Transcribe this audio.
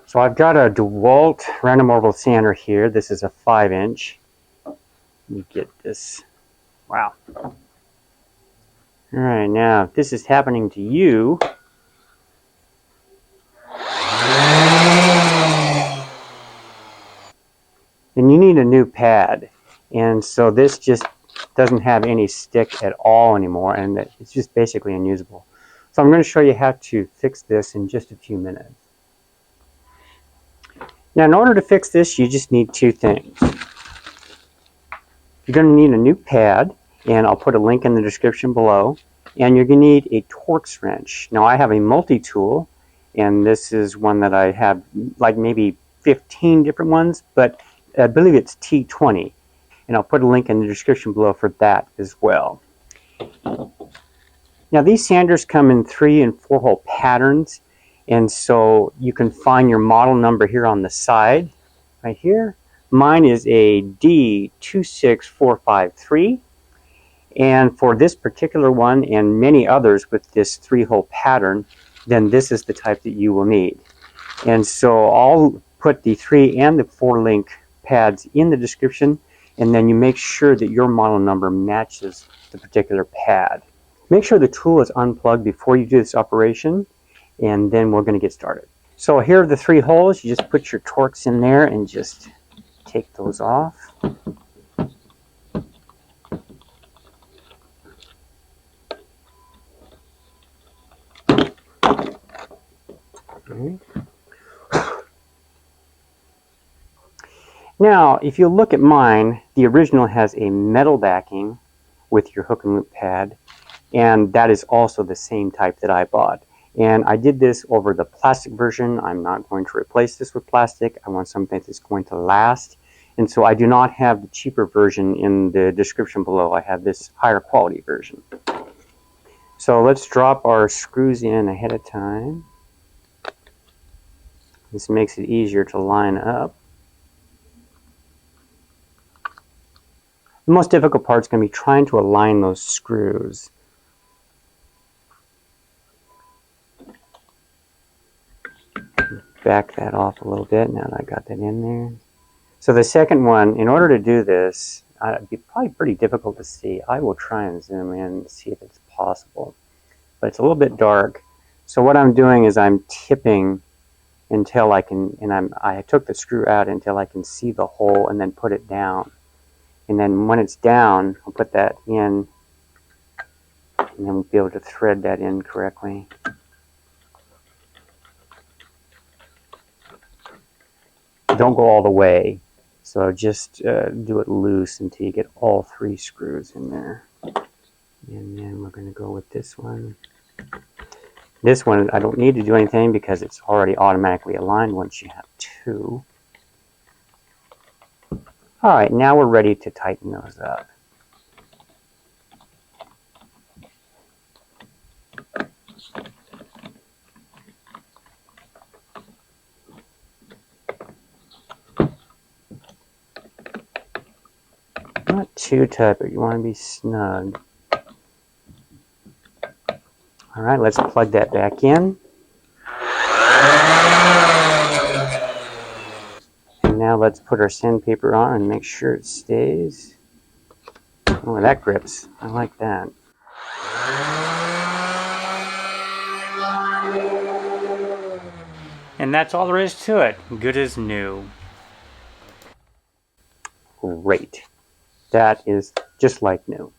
So I've got a DeWalt random orbital sander here. This is a 5-inch. Let me get this. Wow. All right, now if this is happening to you, then you need a new pad. And so this just doesn't have any stick at all anymore, and it's just basically unusable. So I'm going to show you how to fix this in just a few minutes. Now, in order to fix this, you just need two things. You're going to need a new pad, and I'll put a link in the description below. And you're going to need a Torx wrench. Now, I have a multi-tool, and this is one that I have like maybe 15 different ones, but I believe it's T20. And I'll put a link in the description below for that as well. Now, these sanders come in 3- and 4-hole patterns, and so you can find your model number here on the side, right here. Mine is a D26453, and for this particular one and many others with this 3-hole pattern, then this is the type that you will need. And so I'll put the 3 and the 4 link pads in the description, and then you make sure that your model number matches the particular pad. Make sure the tool is unplugged before you do this operation, and then we're going to get started. So here are the 3 holes. You just put your Torx in there and just take those off. Okay. Now, if you look at mine, the original has a metal backing with your hook and loop pad, and that is also the same type that I bought. And I did this over the plastic version. I'm not going to replace this with plastic. I want something that's going to last. And so I do not have the cheaper version in the description below. I have this higher quality version. So let's drop our screws in ahead of time. This makes it easier to line up. The most difficult part is going to be trying to align those screws. Back that off a little bit now that I got that in there. So the second one, in order to do this, it'd be probably pretty difficult to see. I will try and zoom in and see if it's possible. But it's a little bit dark. So what I'm doing is I'm tipping until I can, and I took the screw out until I can see the hole and then put it down. And then when it's down, I'll put that in, and then we'll be able to thread that in correctly. Don't go all the way, so just do it loose until you get all 3 screws in there. And then we're going to go with this one. This one, I don't need to do anything because it's already automatically aligned once you have 2. Alright, now we're ready to tighten those up. Not too tight, but you want to be snug. Alright, let's plug that back in. And now let's put our sandpaper on and make sure it stays. Oh, that grips. I like that. And that's all there is to it. Good as new. Great. That is just like new.